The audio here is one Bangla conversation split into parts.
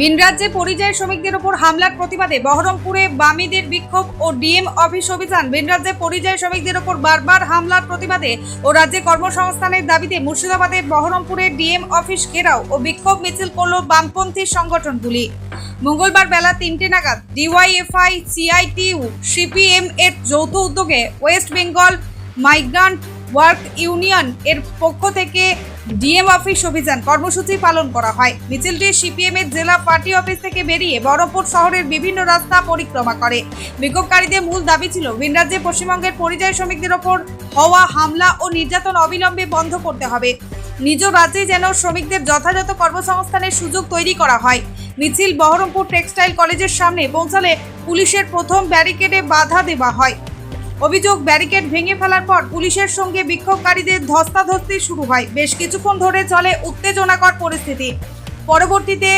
ভিন রাজ্যে পরিযায়ী শ্রমিকদের উপর হামলার প্রতিবাদে বহরমপুরে বামীদের বিক্ষোভ ও ডিএম অফিস অভিযান। ভিন রাজ্যে পরিযায়ী শ্রমিকদের উপর বারবার হামলার প্রতিবাদে ও রাজ্যে কর্মসংস্থানের দাবিতে মুর্শিদাবাদের বহরমপুরে ডিএম অফিস ঘেরাও ও বিক্ষোভ মিছিল করল বামপন্থী সংগঠনগুলি। মঙ্গলবার বেলা 3টে নাগাদ ডিওয়াইএফআই, সিআইটিইউ, সিপিএম এর যৌথ উদ্যোগে West Bengal migrant work union এর পক্ষ থেকে ডিএম অফিস অভিযান কর্মসূচি পালন করা হয়। মিছিলটি সিপিএম এর জেলা পার্টি অফিস থেকে বেরিয়ে বহরমপুর শহরের বিভিন্ন রাস্তা পরিক্রমা করে। বিক্ষোভকারীদের মূল দাবি ছিল ভিন রাজ্যে পশ্চিমবঙ্গের পরিযায়ী শ্রমিকদের ওপর হওয়া হামলা ও নির্যাতন অবিলম্বে বন্ধ করতে হবে। নিজ রাজ্যে যেন শ্রমিকদের যথাযথ কর্মসংস্থানের সুযোগ তৈরি করা হয়। মিছিল বহরমপুর টেক্সটাইল কলেজের সামনে পৌঁছালে পুলিশের প্রথম ব্যারিকেডে বাধা দেওয়া হয়। অভিযোগ, ব্যারিকেড ভেঙে ফেলার পর পুলিশের সঙ্গে বিক্ষোভকারীদের ধস্তাধস্তি শুরু হয়। বেশ কিছুক্ষণ ধরে চলে উত্তেজনাকর পরিস্থিতি। পরবর্তীতে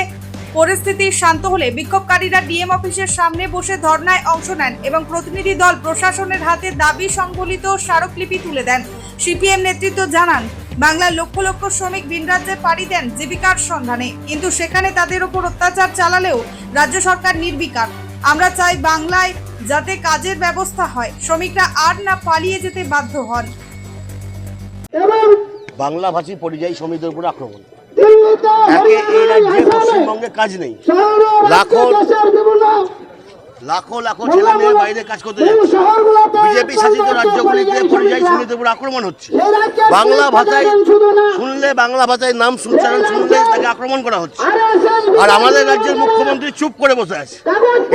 পরিস্থিতি শান্ত হলে বিক্ষোভকারীরা ডিএম অফিসের সামনে বসে ধর্নায় অংশ নেন এবং প্রতিনিধি দল প্রশাসনের হাতে দাবি সংবলিত স্মারকলিপি তুলে দেন। সিপিএম নেতৃত্ব জানান, বাংলার লক্ষ লক্ষ শ্রমিক ভিন রাজ্যে পাড়ি দেন জীবিকার সন্ধানে, কিন্তু সেখানে তাদের উপর অত্যাচার চালালেও রাজ্য সরকার নির্বিকার। আমরা চাই বাংলায় যাতে কাজের ব্যবস্থা হয়, শ্রমিকরা আর না পালিয়ে যেতে বাধ্য হন। বাংলাভাষী পরিযায়ী শ্রমিকদের উপর আক্রমণ। একে এই রাজ্যে পশ্চিমবঙ্গে কাজ নেই, লাখো লাখো ছেলে মেয়ে বাইরে কাজ করতে যাচ্ছে। বিজেপি শাসিত রাজ্যগুলিতে পরিযায়ী শ্রমিকদের উপর আক্রমণ হচ্ছে। বাংলা ভাষায় শুনলে, বাংলা ভাষায় নাম উচ্চারণ শুনলে তাকে আক্রমণ করা হচ্ছে। আর আমাদের রাজ্যের মুখ্যমন্ত্রী চুপ করে বসে আছে।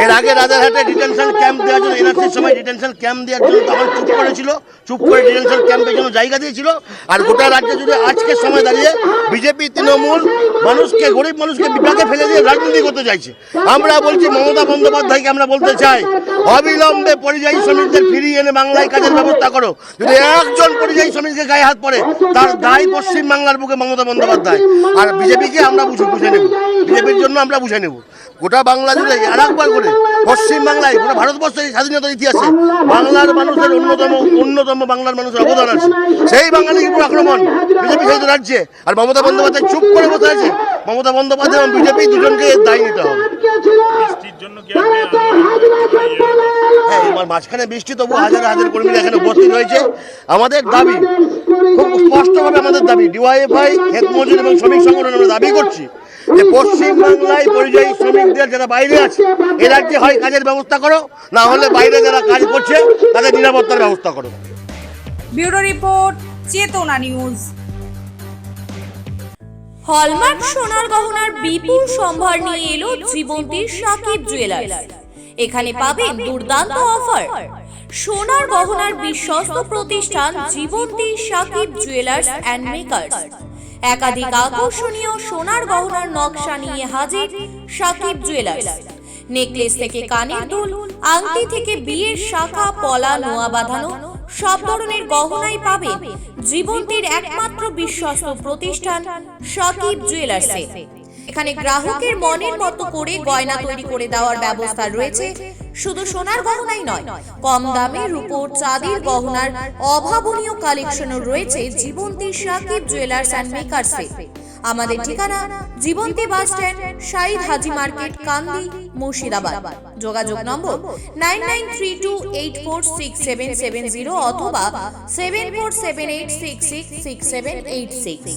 এর আগে রাজারহাটে ডিটেনশন ক্যাম্প দেওয়ার জন্য, এনআরসির সময় ডিটেনশন ক্যাম্প দেওয়ার জন্য তখন চুপ করেছিল, চুপ করে ডিটেনশন ক্যাম্পের জন্য জায়গা দিয়েছিল। আর গোটা রাজ্যে জুড়ে আজকের সময় দাঁড়িয়ে বিজেপি তৃণমূল মানুষকে, গরিব মানুষকে বিপাকে ফেলে দিয়ে রাজনীতি করতে চাইছে। আমরা বলছি, মমতা বন্দ্যোপাধ্যায়কে আমরা বলতে চাই, অবিলম্বে পরিযায়ী শ্রমিকদের ফিরিয়ে এনে বাংলায় কাজের ব্যবস্থা করো। যদি একজন পরিযায়ী শ্রমিকের গায়ে হাত পড়ে, তার দায় পশ্চিম বাংলার বুকে মমতা বন্দ্যোপাধ্যায়। আর বিজেপিকে আমরা বুঝে নেব, বিজেপির জন্য আমরা বুঝে নেব। গোটা বাংলা জুড়ে আর একবার করে পশ্চিম বাংলায়, গোটা ভারতবর্ষের স্বাধীনতার ইতিহাসে বাংলার মানুষের অন্যতম বাংলার মানুষের অবদান আছে। সেই বাঙালির উপর আক্রমণ বিজেপি শাসিত রাজ্যে। আর মমতা বন্দ্যোপাধ্যায় চুপ করে বসে আছে। মমতা বন্দ্যোপাধ্যায় এবং বিজেপি দুজনকে দায়ী নিতে হবে। হ্যাঁ, এবার মাঝখানে বৃষ্টি, তবু হাজার হাজার কর্মীরা এখানে উপস্থিত হয়েছে। আমাদের দাবি খুব স্পষ্টভাবে, আমাদের দাবি ডিওয়াইএফআই, ক্ষেত মজুর এবং শ্রমিক সংগঠন আমরা দাবি করছি যে পশ্চিম বাংলায় পরিযায়ী শ্রমিকদের যারা বাইরে আছে, এ রাজ্যে হয় কাজের ব্যবস্থা করো, না হলে বাইরে যারা কাজ করছে তাদের নিরাপত্তার ব্যবস্থা করো। ব্যুরো রিপোর্ট, চেতনা নিউজ। হলমার্ক সোনার গহনার বিপুল সম্ভার নিয়ে এলো জীবন্তীর সাকিব জুয়েলার্স। এখানে পাবেন দুর্দান্ত অফার। সোনার গহনার বিশ্বস্ত প্রতিষ্ঠান জীবন্তী সাকিব জুয়েলার্স অ্যান্ড মেকার্স। একাধিক আকর্ষণীয় সোনার গহনার নকশা নিয়ে হাজির সাকিব জুয়েলার্স। নেকলেস থেকে কানের দুল, আংটি থেকে বিয়ের শাখা, পলা, নোয়া বাঁধানো সব ধরনের গহনাই পাবেন জীবন্তীর একমাত্র বিশ্বস্ত প্রতিষ্ঠান সাকিব জুয়েলার্সে। এখানে গ্রাহকের মনের মতো করে গয়না তৈরি করে দেওয়ার ব্যবস্থা রয়েছে। শুধু সোনার গহনাই নয়, কম দামে রূপোর, চাঁদির গহনার অভাবনীয় কালেকশনও রয়েছে জীবন্তী সাকিব জুয়েলার্স অ্যান্ড মেকার্সে। আমাদের ঠিকানা জীবন্তী বাস স্ট্যান্ড, শাহিদ হাজি মার্কেট, কান্দি, মুর্শিদাবাদ। যোগাযোগ নম্বর 9932846770 অথবা 7478666786।